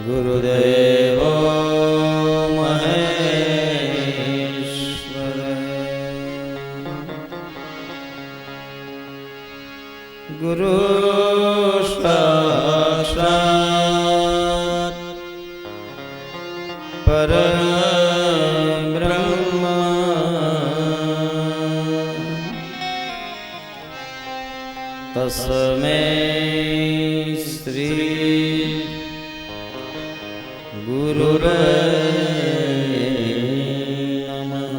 गुरुदेवो महेश्वर गुरु साक्षात् परब्रह्म तस्मै श्री गुरुवे नमः।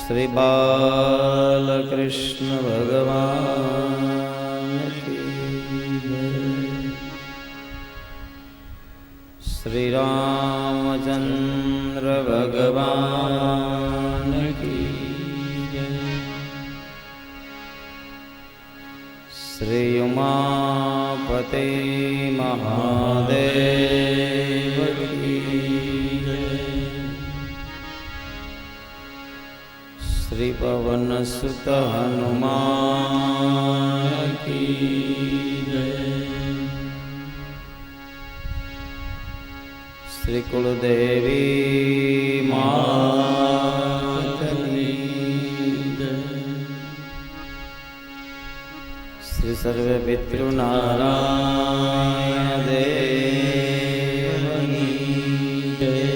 श्री बालकृष्ण भगवान की जय। श्री रामचंद्र भगवान की जय। श्री उमापते महादेव की जय। श्री पवन सुत हनुमान की जय। श्री कुलदेवी मात की जय। श्री सर्व पितृनारायण देव की जय।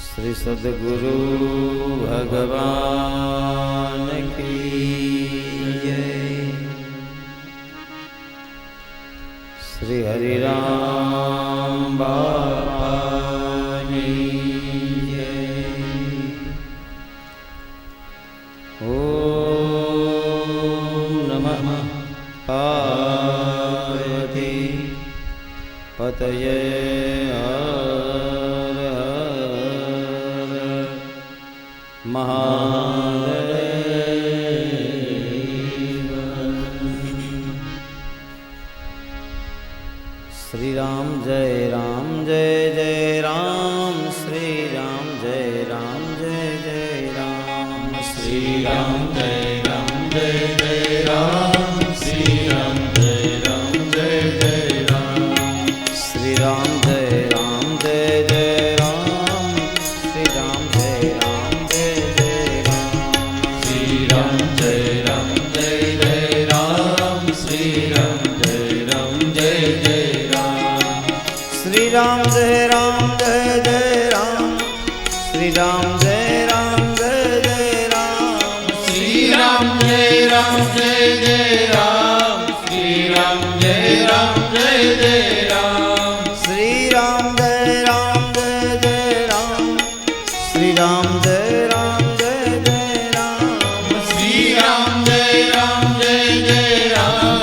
श्री सद्गुरु भगवान की जय। श्री हरिराम बाबा की जय। पार्वती पतये हर हर महादेव। श्री राम जय जय राम। श्री राम जय जय राम। श्री राम जय जय राम। श्री राम जय जय राम। श्री राम जय जय राम। श्री राम जय जय राम। श्री राम जय जय राम। श्री राम जय जय राम। श्री राम जय जय राम। श्री राम जय जय राम। श्री राम जय जय राम। श्री राम जय जय राम। श्री राम जय जय राम। श्री राम जय जय राम। श्री राम जय जय राम।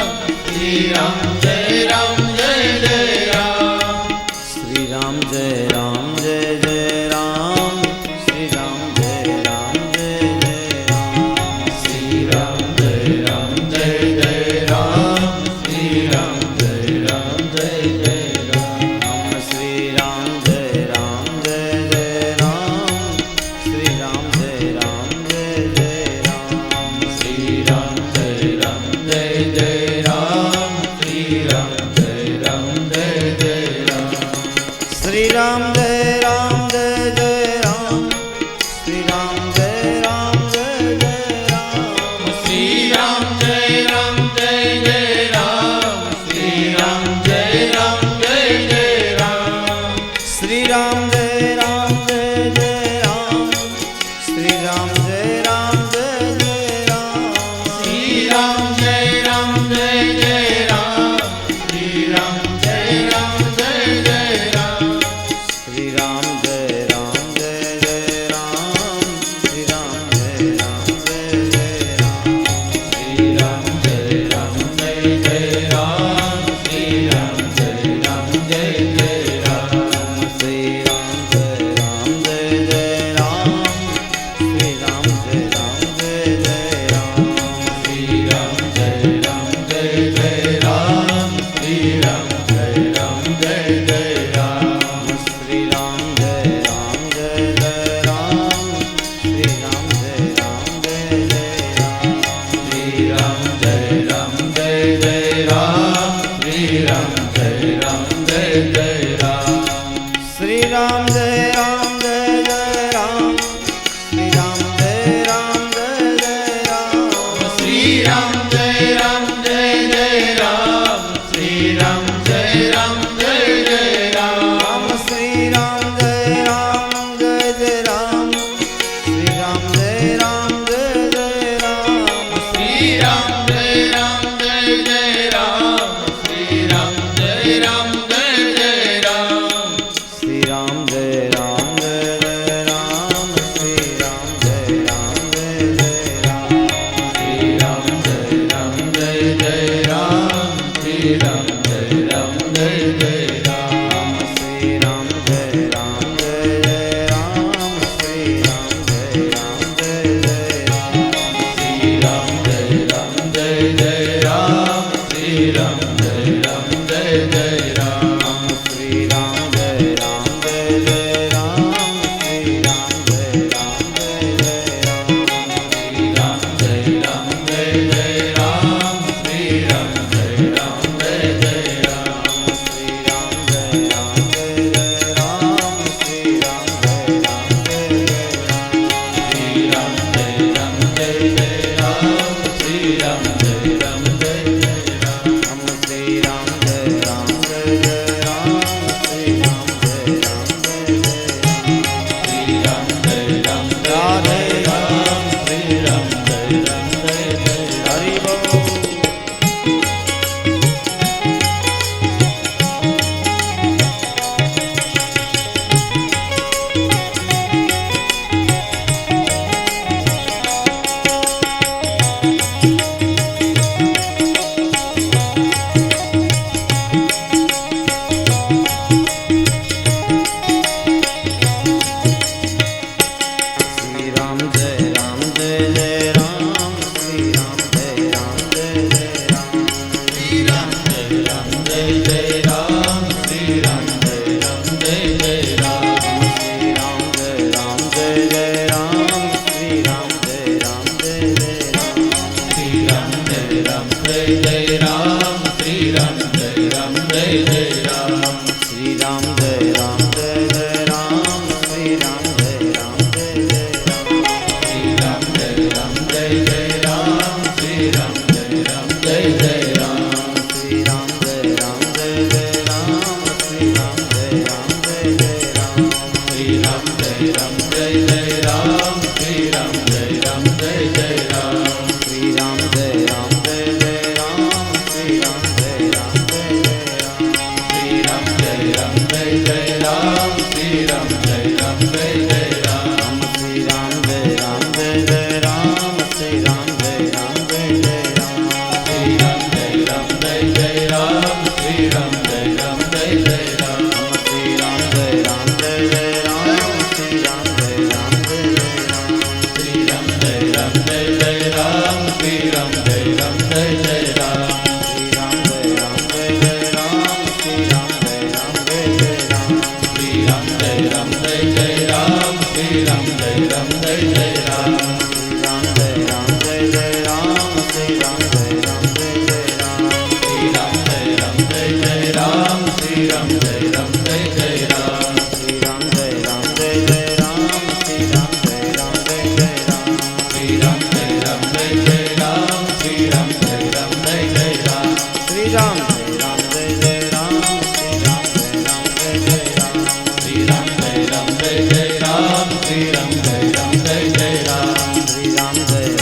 श्री राम जय जय राम। श्री राम जय जय राम। श्री राम जय जय राम। श्री राम जय जय राम। श्री राम जय जय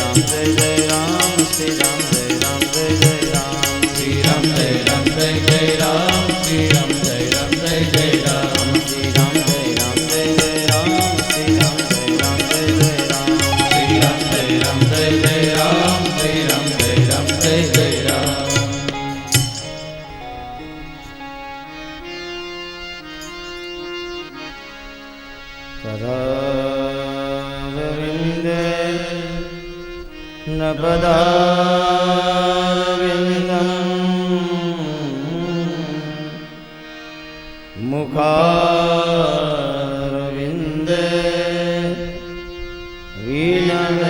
राम जय जय राम श्री राम जय राम जय जय राम श्री राम जय राम जय जय राम श्री राम जय राम जय जय राम श्री राम जय राम जय जय राम श्री राम जय राम जय जय राम श्री राम जय राम जय जय राम श्री राम जय राम जय जय राम करारविन्दे नपदारविन्दम् मुखारविन्दे वीणवेश्वरन्तम्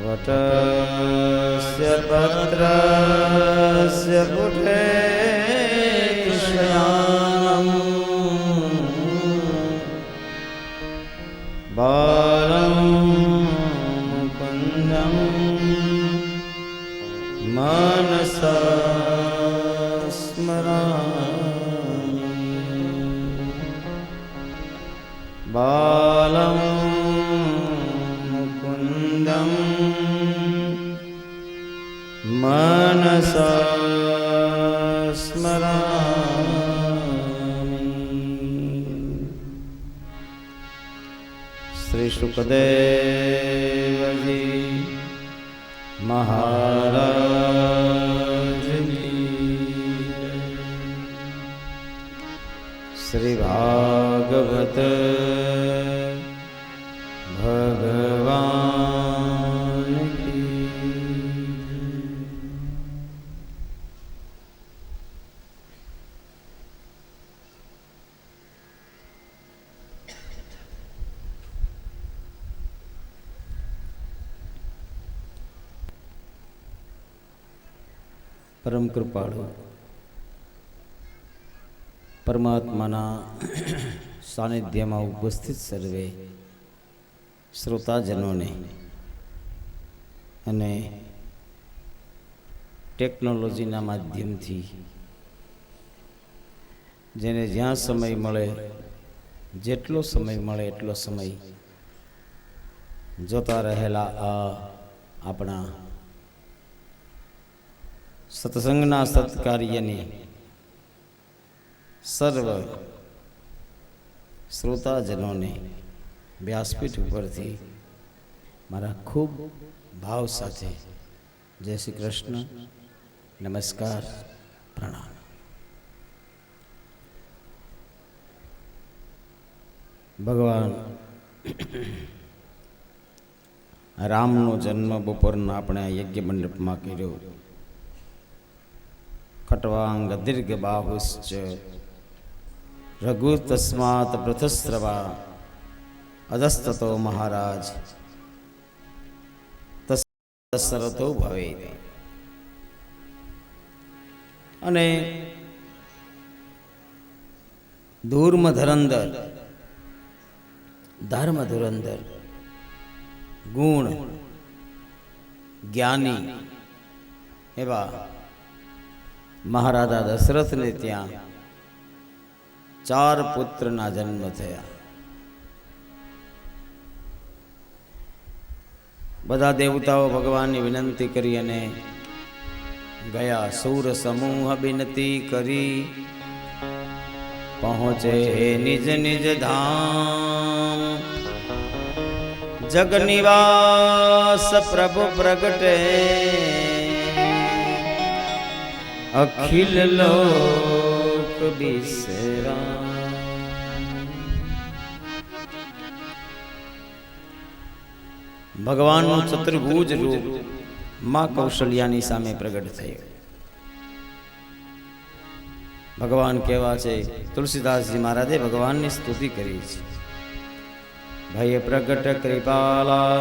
वटस्य पत्रस्य पुटे शयानम् बालं मुकुन्दं मनसा स्मरामि बालं मुकुन्दं मनसा स्मरामि। श्री शुकदेव जी महाराज की श्री भागवत भगवान की। પરમ કૃપાળુ પરમાત્માના સાનિધ્યમાં ઉપસ્થિત સર્વે શ્રોતાજનોને અને ટેકનોલોજીના માધ્યમથી જેને જ્યાં સમય મળે જેટલો સમય મળે એટલો સમય જોતા રહેલા આ આપણા સત્સંગના સત્કાર્યની સર્વ શ્રોતાજનોને વ્યાસપીઠ ઉપરથી મારા ખૂબ ભાવ સાથે જય શ્રી કૃષ્ણ, નમસ્કાર, પ્રણામ. ભગવાન રામનો જન્મ બપોરના આપણે આ યજ્ઞ મંડપમાં કર્યો. ખટવાંગ દીર્ઘ બાહુશ્ચ રઘુ તસ્માત પૃથસ્રવા અધસ્તતો મહારાજ તસ્સરતો ભવેત. અને ધૂર્મ ધરંદર ધર્મ ધુરંદર ગુણ જ્ઞાની એવા મહારાજા દશરથને ત્યાં 4 પુત્રના જન્મ થયા. બધા દેવતાઓ ભગવાનની વિનંતી કરી અને ગયા. સૂર સમૂહ વિનતી કરી પહોંચે નિજ નિજ ધામ. જગ નિવાસ પ્રભુ પ્રગટે અખિલ લોક બિસરા. ભગવાનનું ચતુર્ભુજ રૂપ માં કૌશલ્યાની સામે પ્રગટ થયું. ભગવાન કેવા છે? તુલસીદાસજી મહારાજે ભગવાનની સ્તુતિ કરી છે. ભય પ્રગટ કૃપાલા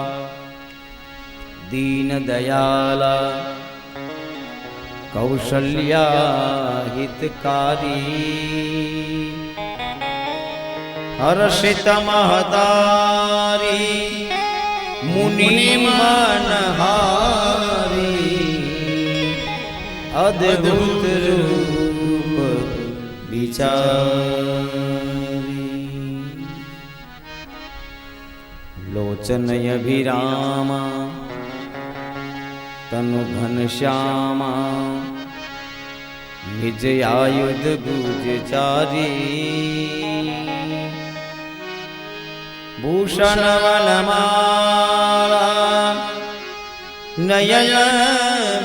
દીન દયાલા કૌશલ્યા હિતકારી હર્ષિત મહતારી મુનિ મનહારી અદ્ભુત રૂપ વિચાર. લોચન અભિરામા તનુ ઘનશ્યામા નિજ આયુધ ગુજ ચારી ભૂષણ વનમાલા નયન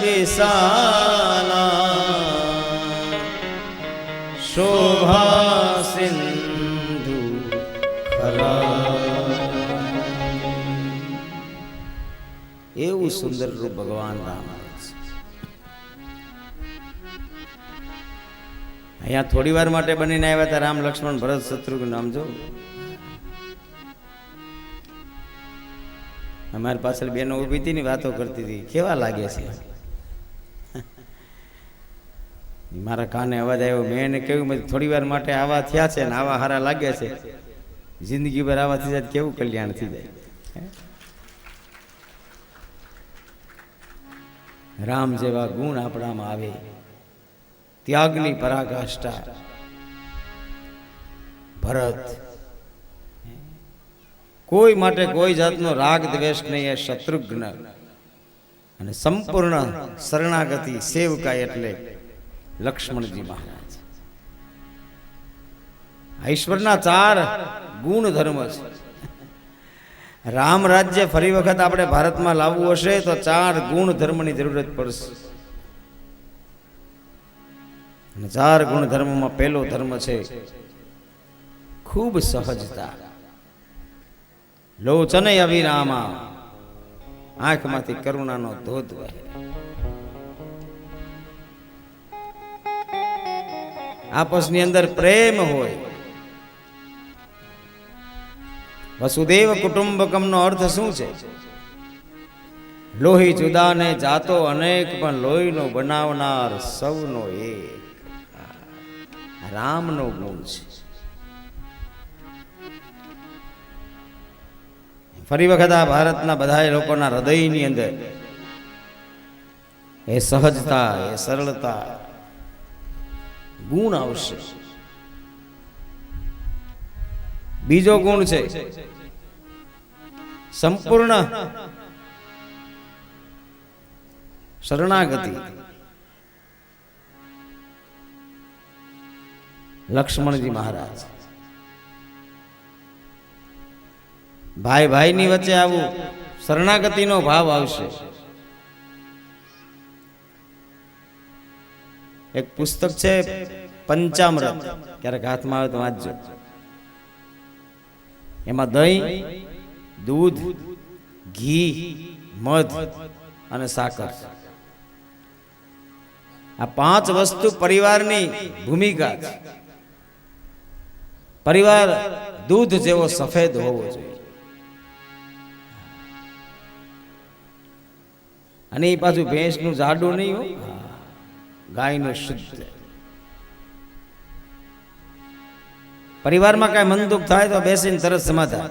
વિશાલા શોભા સિંધુ એવું સુંદર રૂપ ભગવાન રામ છે. અહીંયા થોડી વાર માટે બનીને આવ્યા હતા રામ લક્ષ્મણ ભરત શત્રુઘ્ન નામ જો અમારી પાછળ બેનો ઊભી હતી ને વાતો કરતી હતી કેવા લાગે છે. મારા કાને અવાજ આવ્યો મેં એને કહ્યું થોડી વાર માટે આવા થયા છે ને આવા હારા લાગે છે જિંદગી ભર આવા થઈ જાય કેવું કલ્યાણ થઈ જાય. રામ જેવા ગુણ આપણામાં આવે ત્યાગની પરાકાષ્ઠા ભરત કોઈ માટે કોઈ જાતનો રાગ દ્વેષ નહીં એ શત્રુઘ્ન અને સંપૂર્ણ શરણાગતિ સેવકા એટલે લક્ષ્મણજી મહારાજ. ઈશ્વરના 4 ગુણ ધર્મ છે. રામ રાજ્ય ફરી વખત આપણે ભારતમાં લાવવું હશે તો 4 ગુણ ધર્મની જરૂરત પડશે. અને 4 ગુણ ધર્મમાં પહેલો ધર્મ છે ખૂબ સહજતા. લોચન અભિરામા આંખમાંથી કરુણાનો ધોધ વહે. આપસની અંદર પ્રેમ હોય. વસુદેવ કુટુંબકમનો અર્થ શું છે? લોહી જુદા ને જાતો અનેક પણ લોહીનો બનાવનાર સૌનો એક. રામનો ગુણ છે. ફરી વખત આ ભારતના બધા લોકોના હૃદયની અંદર એ સહજતા એ સરળતા ગુણ આવશે. બીજો ગુણ છે સંપૂર્ણ શરણાગતિ. લક્ષ્મણજી મહારાજ ભાઈ ભાઈની વચ્ચે આવું શરણાગતિનો ભાવ આવશે. એક પુસ્તક છે પંચામૃત, ક્યારેક હાથમાં આવે તો વાંચજો. એમાં દહીં, દૂધ, ઘી, મધ અને સાકર આ 5 વસ્તુ પરિવારની ભૂમિકા છે. પરિવાર દૂધ જેવો સફેદ હોવો જોઈએ અને એ પાછું ભેંસનું જાડું નહીં હોય, ગાયનું શુદ્ધ. પરિવારમાં કાંઈ મન દુઃખ થાય તો બેસીને તરત સમાધાન.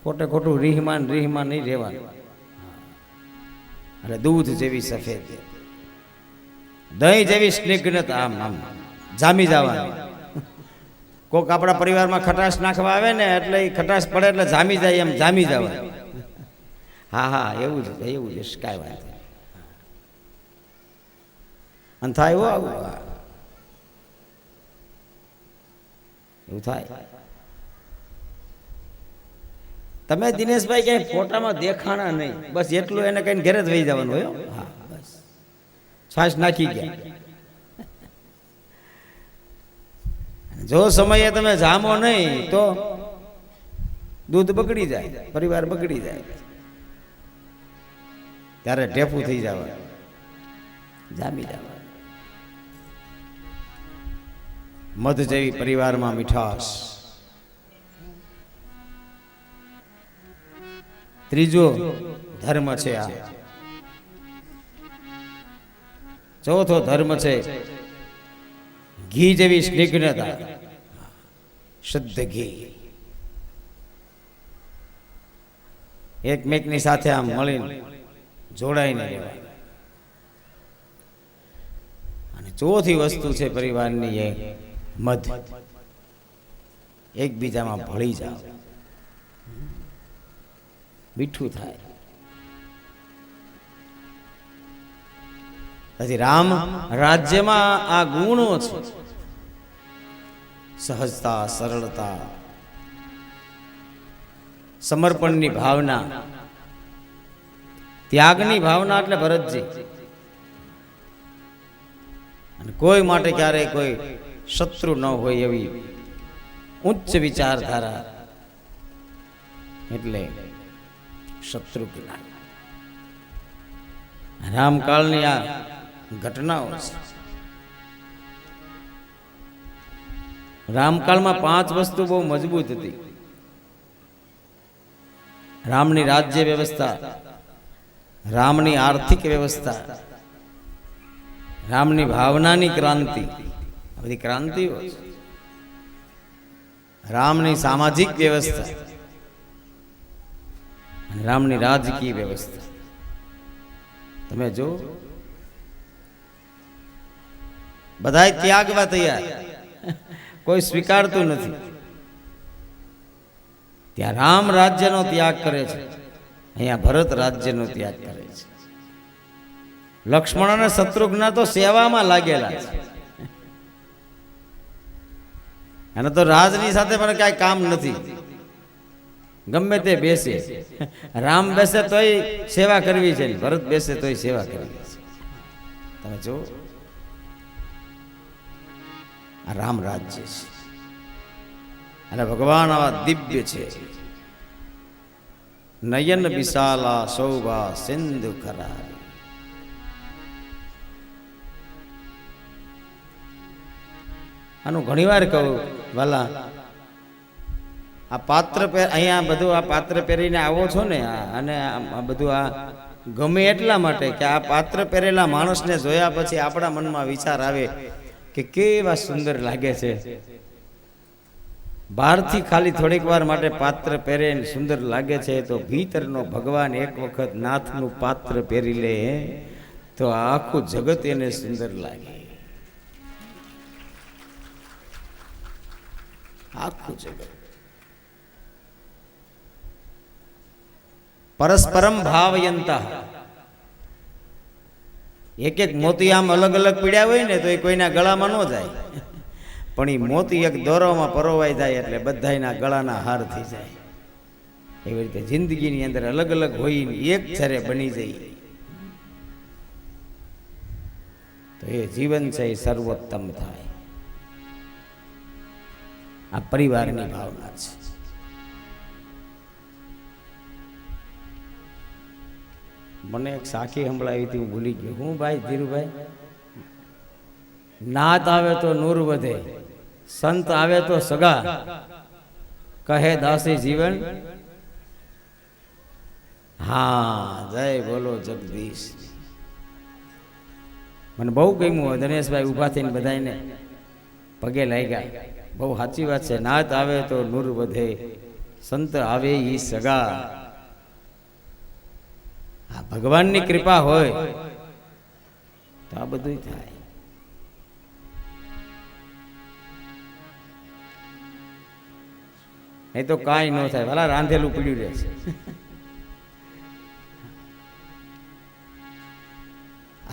ખોટે ખોટું રીહમાન નહીં રહેવાનું. અને દૂધ જેવી સફેદ, દહીં જેવી સ્નિગ્ધતા, આમ આમ જામી જવાની. કોક આપણા પરિવારમાં ખટાશ નાખવા આવે ને એટલે એ ખટાશ પડે એટલે જામી જાય એમ જામી જવાય. હા એવું જ કાંઈ વાત અને થાય આવું એવું થાય. તમે દિનેશભાઈ ક્યાંય ફોટામાં દેખાણા નહીં, બસ એટલું એને કઈ ઘરે જ વહી જવાનું હોય. હા બસ છાશ નાખી ગયા. જો સમયે તમે જામો નહીં તો દૂધ બગડી જાય, પરિવાર બગડી જાય. ત્યારે ઢેફું થઈ જવાનું, જામી જવાનું. મધ જેવી પરિવારમાં મીઠાશ. ત્રીજો ધર્મ છે આ. ચોથો ધર્મ છે ઘી જેવી સ્નિગ્ધતા, શુદ્ધ ઘી. એકમેકની સાથે આમ મળીને જોડાઈને રહેવાય. અને ચોથી વસ્તુ છે પરિવારની એ મધ. એકબીજામાં ભળી જાવ. મીઠું થાય. પછી રામ રાજ્યમાં આ ગુણો છે, સહજતા, સરળતા, સમર્પણની ભાવના, ત્યાગની ભાવના. એટલે ભરતજી અને કોઈ માટે ક્યારેય કોઈ શત્રુ ન હોય એવી ઉચ્ચ વિચારધારા, એટલે શત્રુઘ્ન. રામકાળની આ ઘટનાઓ છે. રામકાળમાં 5 વસ્તુ બહુ મજબૂત હતી. રામની રાજ્ય વ્યવસ્થા, રામની આર્થિક વ્યવસ્થા, રામની ભાવનાની ક્રાંતિ, આ બધી ક્રાંતિઓ છે. રામની સામાજિક વ્યવસ્થા અને રામની રાજકીય વ્યવસ્થા. તમે જો બધાય ત્યાગવા તૈયાર, કોઈ સ્વીકારતું નથી. ત્યાં રામ રાજ્યનો ત્યાગ કરે છે, અહીંયા ભરત રાજ્યનો ત્યાગ કરે છે. લક્ષ્મણ અને શત્રુઘ્ન તો સેવામાં લાગેલા છે, અને તો રાજની સાથે પણ કાંઈ કામ નથી. ગમે તે બેસે, રામ બેસે તોય સેવા કરવી છે, ભરત બેસે તોય સેવા કરવી છે. તમે જો આ રામ રાજ્ય છે, અને ભગવાન આવા દિવ્ય છે. નયન વિશાલા શોભા સિંધુ કરાર. આનું ઘણી વાર કહું વાલા, આ પાત્ર અહીંયા બધું આ પાત્ર પહેરીને આવો છો ને, અને આ બધું આ ગમે એટલા માટે કે આ પાત્ર પહેરેલા માણસને જોયા પછી આપણા મનમાં વિચાર આવે કે કેવા સુંદર લાગે છે. બહારથી ખાલી થોડીક વાર માટે પાત્ર પહેરે સુંદર લાગે છે, તો ભીતરનો ભગવાન એક વખત નાથનું પાત્ર પહેરી લે તો આખું જગત એને સુંદર લાગે. આખું જગત. પરસ્પરમ ભાવયંતા. એક એક મોતી આમ અલગ અલગ પીડ્યા હોય ને તો એ કોઈના ગળામાં ન જાય, પણ એ મોતી એક દોરામાં પરોવાઈ જાય એટલે બધાના ગળાના હાર થઈ જાય. એવી રીતે જિંદગીની અંદર અલગ અલગ હોય ને એક છરે બની જાય તો એ જીવન છે એ સર્વોત્તમ થાય. આ પરિવારની ભાવના છે. મને એક સાખી સંભળાવી હતી, હું ભૂલી ગયો. હું ભાઈ ધીરુભાઈ, નાત આવે તો નૂર વધે, સંત આવે તો સગા, કહે દાસી જીવન. હા, જય બોલો જગદીશ. મને બહુ ગમ્યું. દિનેશભાઈ ઊભા થઈને બધાને પગે લાગ્યા. બહુ સાચી વાત છે. નાત આવે તો નૂર વધે, સંત આવે ઈ સગા. આ ભગવાનની કૃપા હોય તો આ બધું થાય. એ તો કાંઈ ન થાય. ભલા રાંધેલું પીડ્યું રહે છે.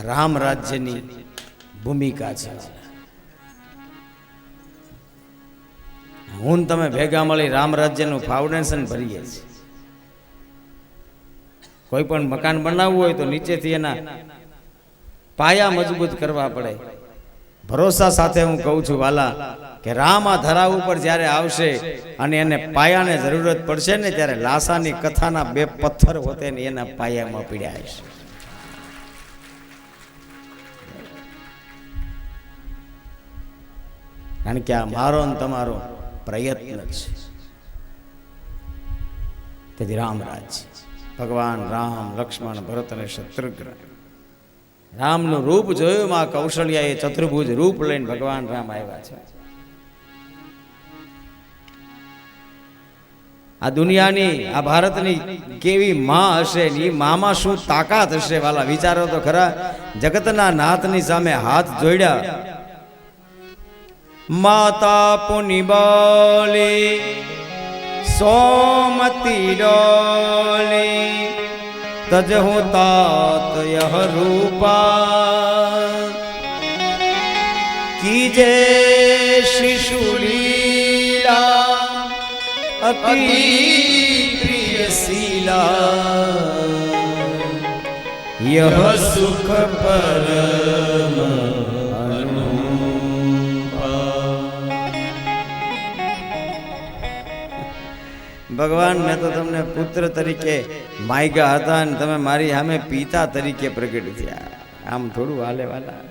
રામ રાજ્યની ભૂમિકા છે. હું તમે ભેગા મળી રામ રાજ્યનું ફાઉન્ડેશન ભરીએ છીએ. કોઈ પણ મકાન બનાવવું હોય તો નીચેથી એના પાયા મજબૂત કરવા પડે. ભરોસા સાથે હું કહું છું વાલા કે રામ આ ધરા ઉપર જ્યારે આવશે અને એને પાયાને જરૂરત પડશે ને, ત્યારે લાસાની કથાના 2 પથ્થર હોતે ને એના પાયામાં પીડ્યા હશે. કારણ કે આ મારો ને તમારો પ્રયત્ન છે. તેથી રામ રાજ્ય, ભગવાન રામ, લક્ષ્મણ, ભરત અને શત્રુઘ્ન. રામનું રૂપ જોયું માં કૌશલ્યા, એ ચતુર્ભુજ રૂપ લઈને ભગવાન રામ આવ્યા છે. આ દુનિયાની, આ ભારતની કેવી માં હશે, એ મામાં શું તાકાત હશે વાલા, વિચારો તો ખરા. જગતના નાથની સામે હાથ જોડ્યા. માતા પુનિ બોલી सोमती डोले तजहु तात यह रूपा कीजे शिशुलीला अति प्रियशीला यह सुख परम ભગવાન મેં તો તમને પુત્ર તરીકે માયગા હતા અને તમે મારી સામે પિતા તરીકે પ્રગટ થયા. આમ થોડું હાલે વાલા.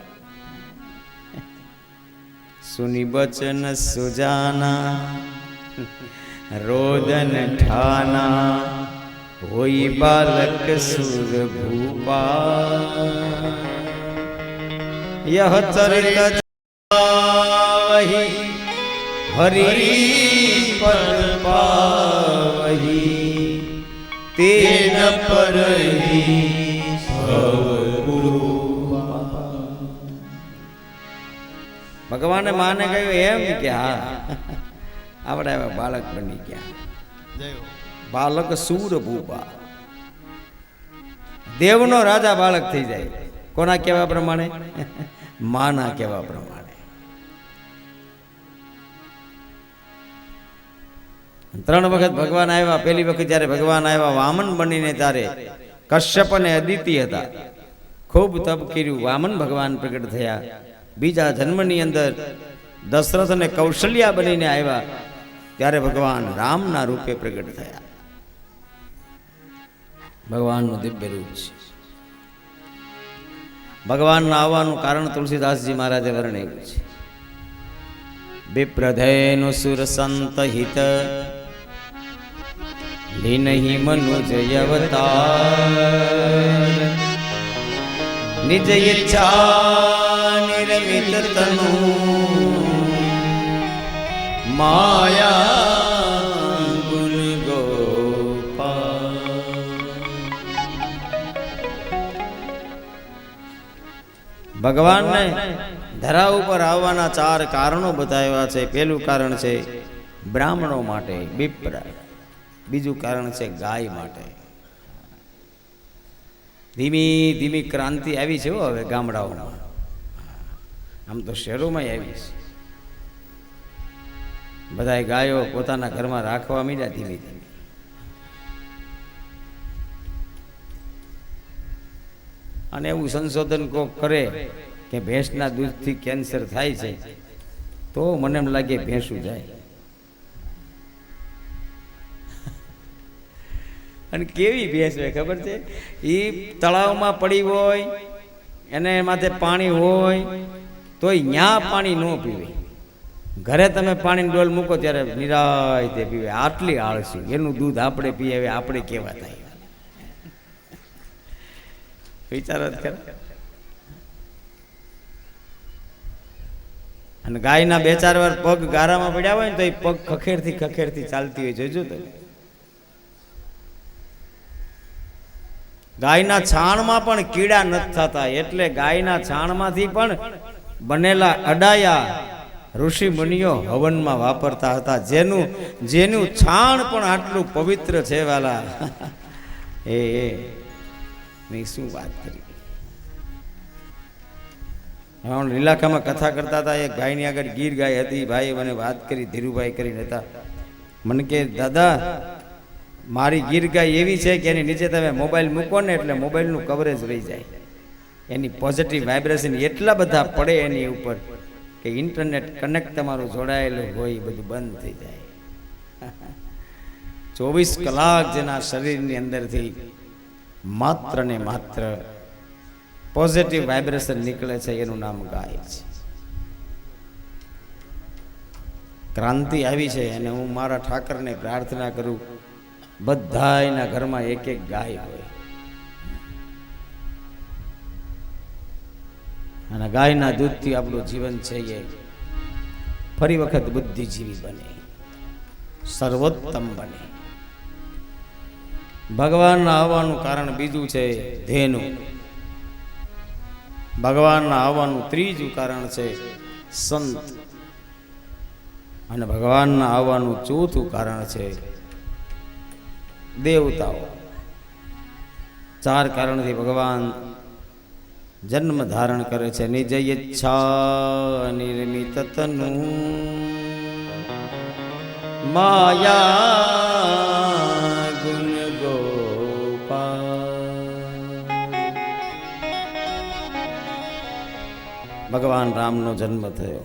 સુની બચન સુજાના રોદન ઠાના હોય બાલક સુર ભૂપા યહ ચરિત હરી પદ પાવહી તેન પરહી ભગવાને માને કહ્યું એમ કે હા આપણે હવે બાળક બની ગયા. બાલક સુર ભૂપા દેવનો રાજા બાળક થઈ જાય. કોના કહેવા પ્રમાણે? માના કહેવા પ્રમાણે. ત્રણ વખત ભગવાન આવ્યા. પહેલી વખત જ્યારે ભગવાન આવ્યા વામન બનીને ત્યારે કશ્યપ અને અદિતિ હતા. ખૂબ તપ કર્યું, વામન ભગવાન પ્રગટ થયા. બીજા જન્મની અંદર દશરથ અને કૌશલ્યા બનીને આવ્યા ત્યારે ભગવાન રામના રૂપે પ્રગટ થયા. ભગવાનનું દિવ્ય રૂપ છે. ભગવાનના આવવાનું કારણ તુલસીદાસજી મહારાજે વર્ણવ્યું છે. વિપ્રધેનુ સુર સંત હિત લીનહિ મનુજ અવતાર નિજ ઈચ્છા નિર્મિત તનુ માયા ગુણ ગોપાલ. ભગવાનને ધરા ઉપર આવવાના 4 કારણો બતાવ્યા છે. પહેલું કારણ છે બ્રાહ્મણો માટે વિપ્ર. બીજું કારણ છે ગાય માટે. ધીમી ધીમી ક્રાંતિ આવી છે હવે ગામડાઓમાં. આમ તો શહેરોમાં આવી છે. બધા ગાયો પોતાના ઘરમાં રાખવા માંડ્યા ધીમે ધીમે. અને એવું સંશોધન કોક કરે કે ભેંસના દૂધથી કેન્સર થાય છે તો મને એમ લાગે ભેંસું જાય. અને કેવી ભેંસ હોય ખબર છે? એ તળાવમાં પડી હોય એને માથે પાણી હોય તોય ન્યા પાણી ન પીવે. ઘરે તમે પાણીની ડોલ મૂકો ત્યારે નિરાયતે પીવે. આટલી આળસી. એનું દૂધ આપણે પીએ હવે આપણે કેવા થાય? વિચાર જ કરે. અને ગાયના 2-4 વાર પગ ગારામાં પડ્યા હોય ને તો એ પગ ખખેરથી ચાલતી હોય. જોજો તમે. ગાયના છાણમાં પણ કીડા નથી થતા. એટલે ગાયના છાણમાંથી પણ બનેલા અડાયા ઋષિ મુનિઓ હવનમાં વાપરતા હતા. જેનું છાણ પણ આટલું પવિત્ર છે વાલા. એ મેં શું વાત કરી. લીલાખામાં કથા કરતા હતા. એક ગાયની આગળ ગીર ગાય હતી. ભાઈ મને વાત કરી, ધીરુભાઈ કરીને હતા. મને કે દાદા મારી ગીર ગાય એવી છે કે એની નીચે તમે મોબાઈલ મૂકો ને એટલે મોબાઈલનું કવરેજ રહી જાય. એની પોઝિટિવ વાઇબ્રેશન એટલા બધા પડે એની ઉપર કે ઇન્ટરનેટ કનેક્ટ તમારું જોડાયેલું હોય બધું બંધ થઈ જાય. 24 કલાક જેના શરીરની અંદરથી માત્ર ને માત્ર પોઝિટિવ વાઇબ્રેશન નીકળે છે એનું નામ ગાય છે. ક્રાંતિ આવી છે અને હું મારા ઠાકરને પ્રાર્થના કરું બધાયના ઘરમાં એક ગાય હોય. અને ગાયના દૂધથી આપણું જીવન છે એ ફરી વખત બુદ્ધિજીવી બને, સર્વોત્તમ બને. ભગવાનના આવવાનું કારણ બીજું છે ધેનુ. ભગવાનના આવવાનું ત્રીજું કારણ છે સંત. અને ભગવાનના આવવાનું ચોથું કારણ છે દેવતાઓ, ચાર કારણથી ભગવાન જન્મ ધારણ કરે છે. નિજ ઈચ્છા નિર્મિત તનુ માયા ગુણ ગોપાલ. ભગવાન રામનો જન્મ થયો.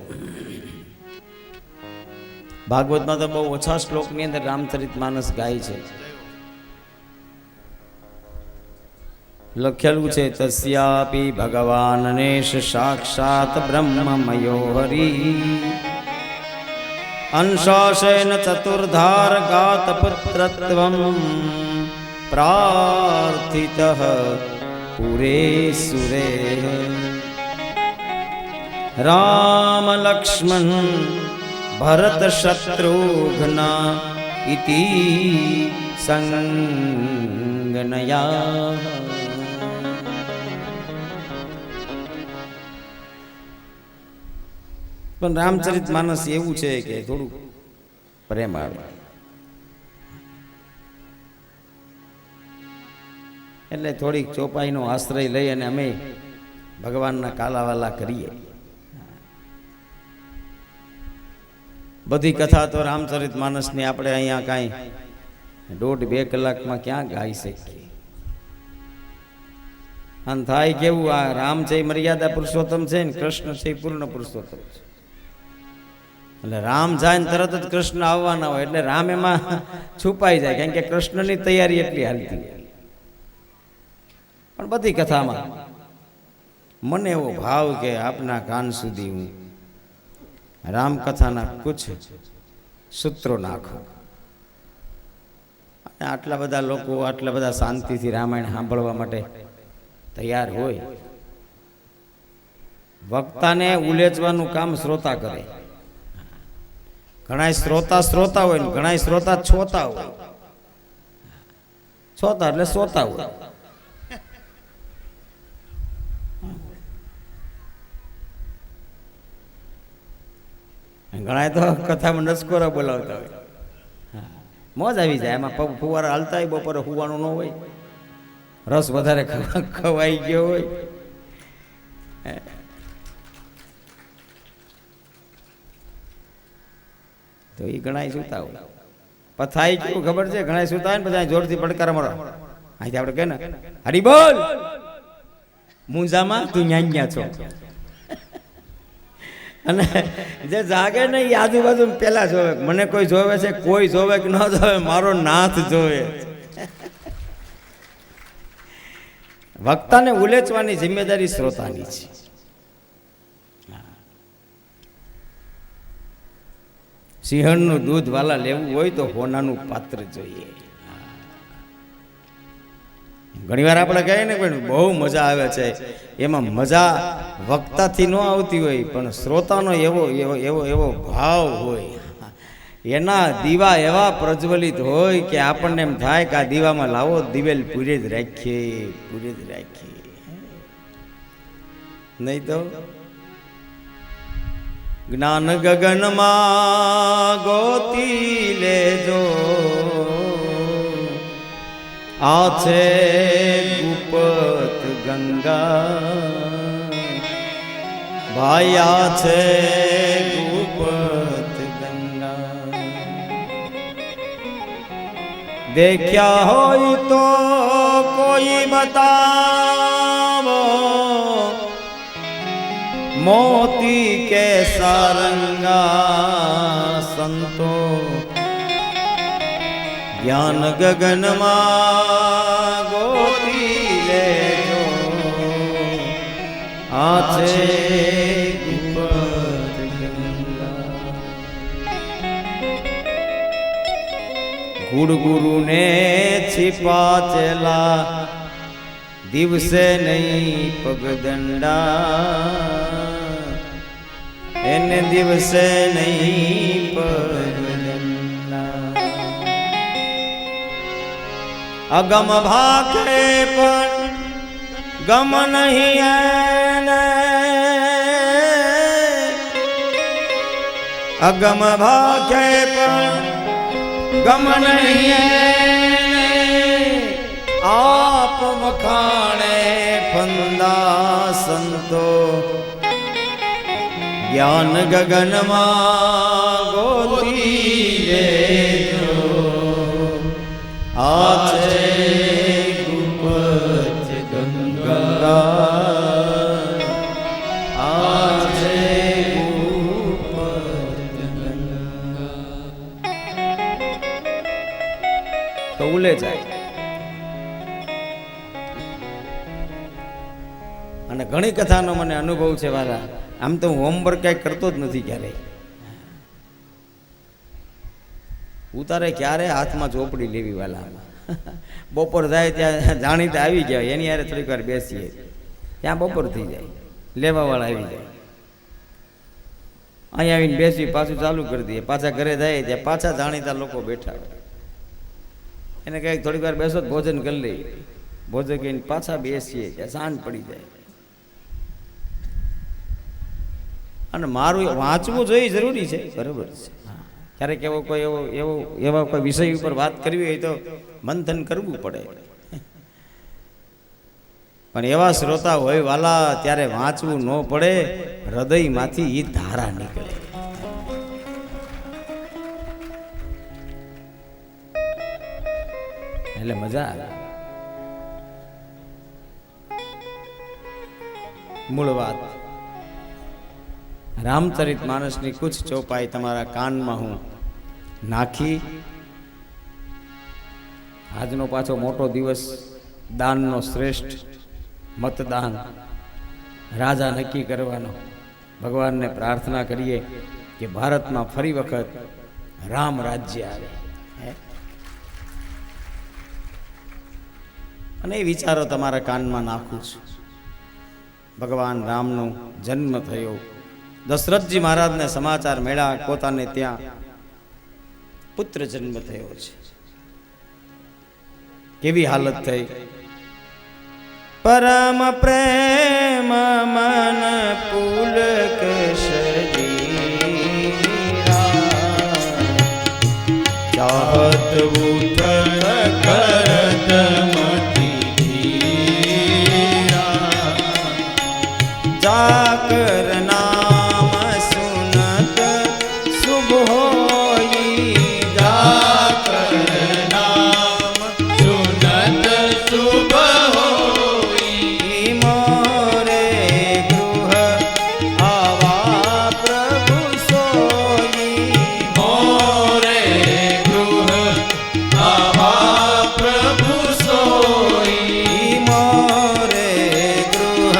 ભાગવતમાં તો બહુ ઓછા શ્લોકની અંદર રામચરિતમાનસ ગાય છે. લખેલું છે તસ્યાપી ભગવાન નેશ સાક્ષાત બ્રહ્મમયો હરિ અંશાશેન ચતુર્ધાર ગાત પુત્રત્વમ પ્રાર્થિતઃ પુરે સુરે રામ લક્ષ્મણ ભરત શત્રુઘ્ના ઇતિ સંગનયા. પણ રામચરિત માનસ એવું છે કે થોડું પ્રેમ આવે એટલે થોડીક ચોપાઈનો આશ્રય લઈ અને અમે ભગવાનના કાલાવાલા કરીએ. બધી કથા તો રામચરિત માનસની આપણે અહીંયા કાંઈ 1.5-2 કલાકમાં ક્યાં ગાઈ શકીએ. અને થાય કેવું, આ રામ છે મર્યાદા પુરુષોત્તમ છે ને કૃષ્ણ છે પૂર્ણ પુરુષોત્તમ છે. એટલે રામ જાય ને તરત જ કૃષ્ણ આવવાના હોય એટલે રામ એમાં છુપાઈ જાય, કારણ કે કૃષ્ણની તૈયારી એટલી હાલતી હોય. પણ બધી કથામાં મને એવો ભાવ કે આપના કાન સુધી હું રામકથાના કુછ સૂત્રો નાખો. અને આટલા બધા લોકો આટલા બધા શાંતિથી રામાયણ સાંભળવા માટે તૈયાર હોય. વક્તાને ઉલેચવાનું કામ શ્રોતા કરે. ઘણા શ્રોતા હોય ને ઘણા શ્રોતા છોતા હોય. છોતા એટલે શ્રોતા હોય. ઘણા તો કથામાં નસકોરા બોલાવતા હોય. મોજ આવી જાય એમાં. ફુવારા હાલતા હોય, બપોરે હુવાનું ન હોય, રસ વધારે ખવાઈ ગયો હોય. તો એ ઘણા સુતા હોય. પથાઈ કેવું ખબર છે, ઘણા સુતા હોય ને બધા જોરથી પડકાર મારો. અહીંથી આપણે કહે ને હરી બોલ મુંજામાં તું ન્યા છો. અને જે જાગે ને એ આજુબાજુ પેલા જોવે, મને કોઈ જોવે છે, કોઈ જોવે કે ન જોવે, મારો નાથ જોવે. વક્તાને ઉલેચવાની જિમ્મેદારી શ્રોતાની છે. સિંહણનું દૂધ વાલા લેવું હોય તો હોનાનું પાત્ર જોઈએ. ઘણીવાર આપણે કહીએ ને પણ બહુ મજા આવે છે, એમાં મજા વક્તાથી ન આવતી હોય પણ શ્રોતાનો એવો એવો એવો એવો ભાવ હોય, એના દીવા એવા પ્રજ્વલિત હોય કે આપણને એમ થાય કે આ દીવામાં લાવો દિવેલ પૂરે જ રાખીએ, પૂરે જ રાખીએ. નહીં તો જ્ઞાન ગગનમાં ગોતી લેજો, આ છે ગુપ્ત ગંગા, ભાઈ આ છે ગુપ્ત ગંગા. દેખ્યા હોય તો કોઈ બતાવો, મોતી કે સારંગા સંતો જ્ઞાન ગગનમાં ગોતી લેજો, આ છે ગુપ્ત ગંગા. ગુરુને छिपाचेला દિવસે નહીં પગદંડા, એને દિવસે નહીં પગદંડા. અગમ ભાખે પણ ગમ નહીં એને, અગમ ભાખે પણ ગમ નહીં એને, આપ વખાણે ફંદા સંતો જ્ઞાન ગગનમાં ગોતી લેજો આ છે ગુપત ગંગા આ છે ગુપત ગંગા તો ઉલે જાય. અને ઘણી કથાનો મને અનુભવ છે વાલા. આમ તો હું હોમવર્ક કાંઈ કરતો જ નથી ક્યારેય. ઉતારે ક્યારે હાથમાં ચોપડી લેવી વાલા. બપોર જાય ત્યાં જાણીતા આવી ગયા એની યારે થોડીક વાર બેસીએ ત્યાં બપોર થઈ જાય, લેવાવાળા આવી જાય, અહીંયા આવીને બેસી પાછું ચાલુ કરી દઈએ. પાછા ઘરે જાય ત્યાં પાછા જાણીતા લોકો બેઠા હોય. એને કંઈક થોડીક વાર બેસો ભોજન કરી લઈએ. ભોજન કરીને પાછા બેસીએ ત્યાં સાંજ પડી જાય. અને મારું વાંચવું જોઈએ જરૂરી છે, બરાબર છે. ક્યારેક એવો કોઈ એવા કોઈ વિષય ઉપર વાત કરવી હોય તો મંથન કરવું પડે. પણ એવા શ્રોતા હોય વાલા ત્યારે વાંચવું ન પડે, હૃદયમાંથી એ ધારા નીકળે. એટલે મજા આવે. મૂળ વાત રામચરિત માનસની કુછ ચોપાઈ તમારા કાનમાં હું નાખી. આજનો પાછો મોટો દિવસ, દાનનો શ્રેષ્ઠ મતદાન, રાજા નક્કી કરવાનો. ભગવાનને પ્રાર્થના કરીએ કે ભારતમાં ફરી વખત રામ રાજ્ય આવે. અને એ વિચારો તમારા કાનમાં નાખું છું. ભગવાન રામનો જન્મ થયો. દશરથજી મહારાજને સમાચાર મળ્યા પોતાને ત્યાં પુત્ર જન્મ થયો છે. કેવી હાલત થઈ. પરમ પ્રેમ મન પુલક ચાહત ઉઠ કરત જાકર નામ સુનત શુભ હોઈ. જાકર નામ સુનત શુભ હોઈ. મોરે ગૃહ આવા પ્રભુ સોઈ. મોરે ગૃહ આવા પ્રભુ સોઈ. મોરે ગૃહ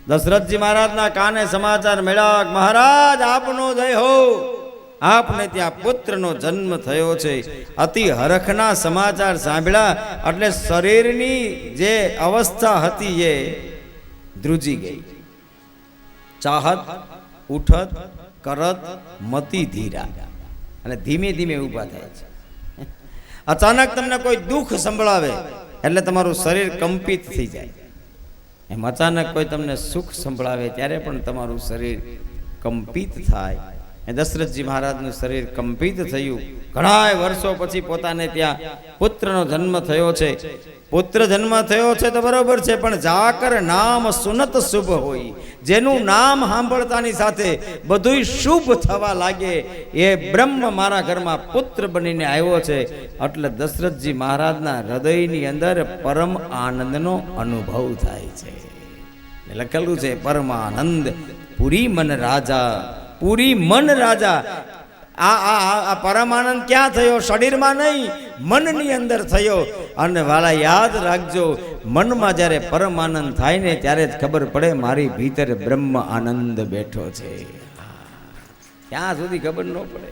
દશરથજી મહારાજના કાને સમાચાર મળ્યા, મહારાજ આપનો જય હો, આપને ત્યાં પુત્રનો જન્મ થયો છે. અતિ હરખના સમાચાર સાંભળ્યા એટલે શરીરની જે અવસ્થા હતી એ ધ્રુજી ગઈ. ચાહત ઉઠત કરત મતી ધીરા, અને ધીમે ધીમે ઊભા થાય છે. અચાનક તમને કોઈ દુઃખ સંભળાવે એટલે તમારું શરીર કંપિત થઈ જાય. એમ અચાનક કોઈ તમને સુખ સંભળાવે ત્યારે પણ તમારું શરીર કંપિત થાય. દશરથજી મહારાજનું શરીર કંપિત થયું. ઘણા વર્ષો પછી પોતાને ત્યાં પુત્રનો જન્મ થયો છે. પુત્ર જન્મ થયો છે તો બરોબર છે, પણ જાકર નામ સુનત શુભ હોય, જેનું નામ સાંભળતાની સાથે બધું શુભ થવા લાગે, એ બ્રહ્મ મારા ઘરમાં પુત્ર બનીને આવ્યો છે. એટલે દશરથજી મહારાજના હૃદયની અંદર પરમ આનંદનો અનુભવ થાય છે. લખેલું છે પરમાનંદ પૂરી મન રાજા, પૂરી મન રાજા. આ પરમાનંદ ક્યાં થયો? શરીરમાં નહીં, મનની અંદર થયો. અને વાલા યાદ રાખજો, મનમાં જ્યારે પરમાનંદ થાય ને ત્યારે જ ખબર પડે મારી ભીતર બ્રહ્મ આનંદ બેઠો છે. ત્યાં સુધી ખબર ન પડે,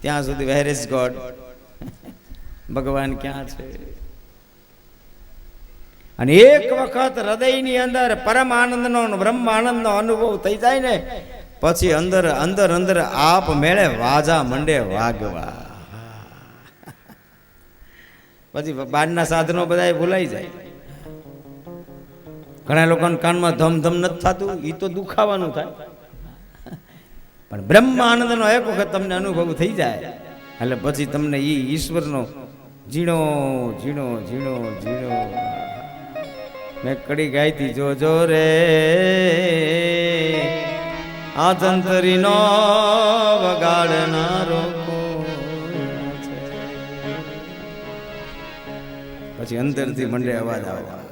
ત્યાં સુધી વેર ઇઝ ગોડ, ભગવાન ક્યાં છે. અને એક વખત હૃદયની અંદર પરમ આનંદનો બ્રહ્મ આનંદનો અનુભવ થઈ જાય ને પછી અંદર અંદર અંદર આપ મેળે વાજા મંડે વાગવા. પછી બહારના સાધનો બધા ભૂલાઈ જાય. ઘણા લોકોના કાનમાં ધમ ધમ નથી થતું, એ તો દુખાવાનું થાય. પણ બ્રહ્મ આનંદનો એક વખત તમને અનુભવ થઈ જાય એટલે પછી તમને એ ઈશ્વરનો ઝીણો ઝીણો ઝીણો ઝીણો. મેં કડી ગાયતી જોજો રે આ તંતરીનો વગાડનારો છે. પછી અંદરથી મંડે અવાજ આવવા.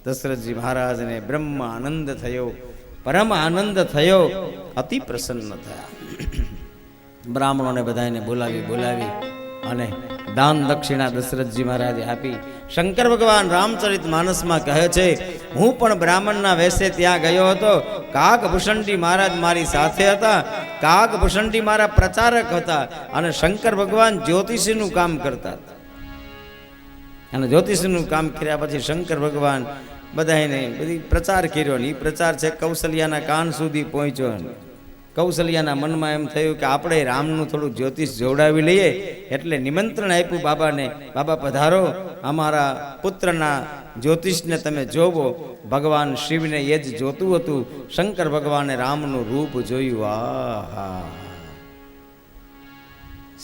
દશરથજી મહારાજને બ્રહ્મ આનંદ થયો, પરમ આનંદ થયો, અતિ પ્રસન્ન થયા. બ્રાહ્મણોને બધાને બોલાવી અને દાન દક્ષિણા દશરથજી મહારાજે આપી. શંકર ભગવાન રામચરિત માનસમાં કહે છે, હું પણ બ્રાહ્મણના વેશે ત્યાં ગયો હતો. કાગભૂષણજી મહારાજ મારી સાથે હતા. કાગભૂષણજી મારા પ્રચારક હતા અને શંકર ભગવાન જ્યોતિષીનું કામ કરતા હતા. અને જ્યોતિષીનું કામ કર્યા પછી શંકર ભગવાન બધાને બધી પ્રચાર કર્યો ને એ પ્રચાર છે કૌશલ્યાના કાન સુધી પહોંચ્યો. કૌશલ્યાના મનમાં એમ થયું કે આપણે રામનું થોડું જ્યોતિષ જોડાવી લઈએ, એટલે નિમંત્રણ આપ્યું બાબાને, બાબા પધારો, અમારા પુત્રના જ્યોતિષને તમે જોવો. ભગવાન શિવને એ જ જોતું હતું. શંકર ભગવાને રામનું રૂપ જોયું. આહા,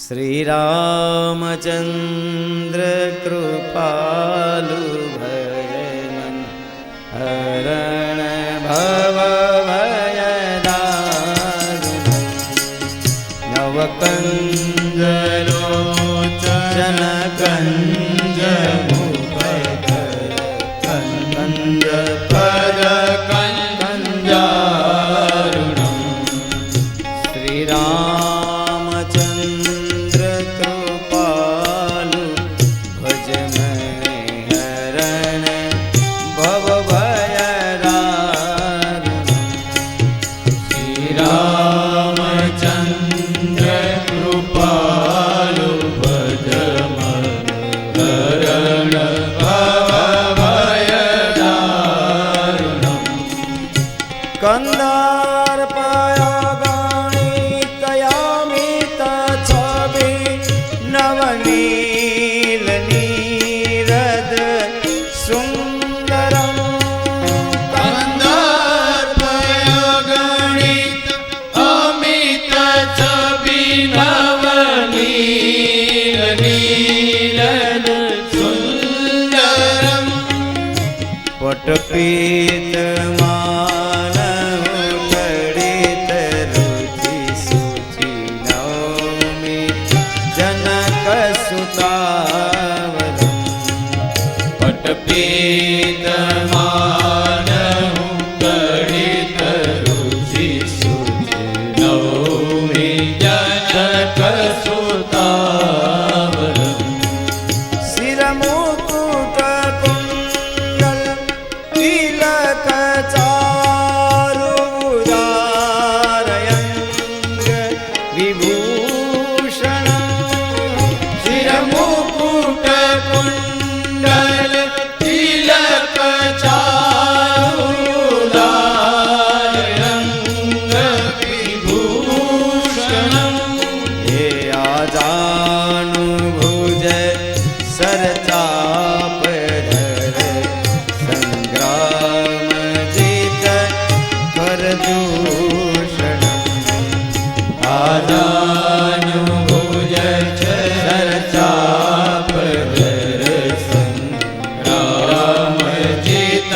શ્રી રામચંદ્ર કૃપાલુ ભજન હરણ ભવ કંજલોચન કંજ કંજ પદ કંજારુણમ. શ્રી રામચંદ્ર કૃપાલુ ભજ મે હરણ ભવ ભયરારુણમ. શ્રી રામચંદ્ર કૃપાલુ ભજ હરણ ભવ ભયરારુણમ. કંદાર પયાગણિતયામિત છબી નવનીલ નીરદ સુંદરમ. કંદાર પયાગણિત અમિત છબી નવનીલ નીરદ સુંદરમ. પટપીત માનવ કડિત રુચિ સુચિ નૌમિ જનક સુતાવરમ. પટપીત માનવ ગણિત રુચિ સુચિ નૌમિ જનક સુતાવરમ. શિરમુકુટ કુંડલ તિલક ચારુ ઉદારયંગ વિભૂષણમ. શિરમુકુટ કુંડલ તિલક ચારુદારયંગ વિભૂષણમ. હે આજાનુ ભુજ સરચાપ ધર સંગ્રામ જીત કરદૂષણમ. આજાનુભુજ સરચાપ ધર સંગ્રામ જીત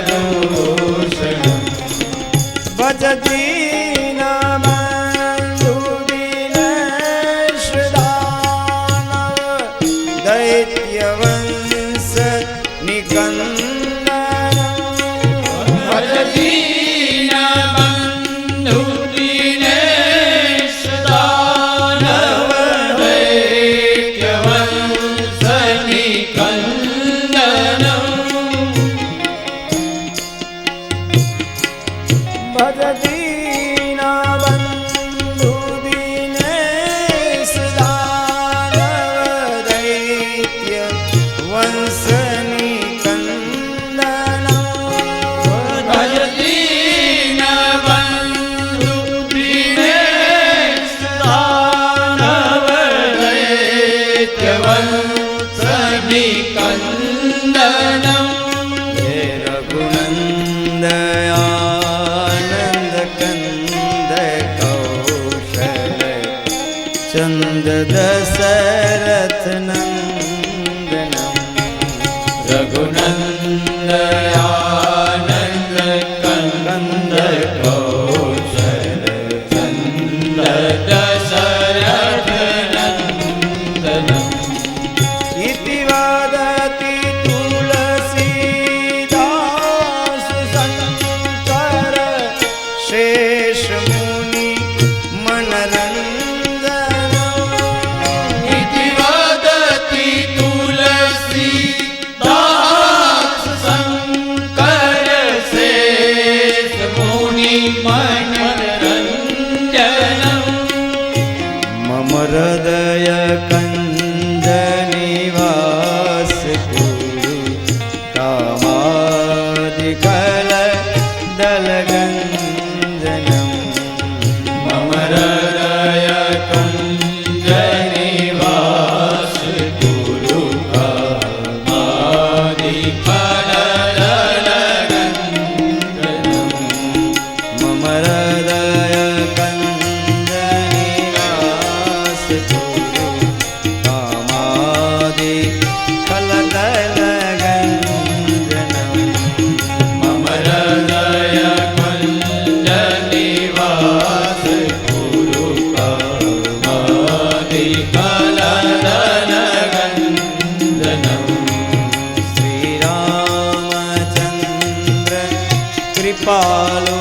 કરદૂષણમ. ભજ દીન બંધુ દીનેશ દાનવ દૈત્ય વંશ નિકંદ વંશની કંદના ભજતીન બંધુ દિનેશ દાનવ દૈત્યવંશની કંદનમ હે રઘુનંદ આનંદ કંદ કૌશલ ચંદ દશરથ નંદનમ રઘુનંદ આનંદ કંદ કૌશલ ચંદ દશરથ નંદનમ ઇતિ વદતિ તુલસીદાસ શંકર શેષ મુનિ મનરંજન ઇતિ વદતિ તુલસી દાસ શંકર શેષ મુનિ મનરંજનમ મમ હૃદય કંદ નિવાસ ગુરુ કામાદિકલ દલગંજનમ મમ હૃદય કંજ નિવાસ ગુરુ કામાદિ ફલદલગંજનમ મમ હૃદય કંદ નિવાસ ગુરુ કામાદિ કલદલગંજનમ મમ હૃદય કંજ નિવાસ ગુરુ કામાદિ ફલદલગંજનમ શ્રી રામચંદ્ર કૃપાલો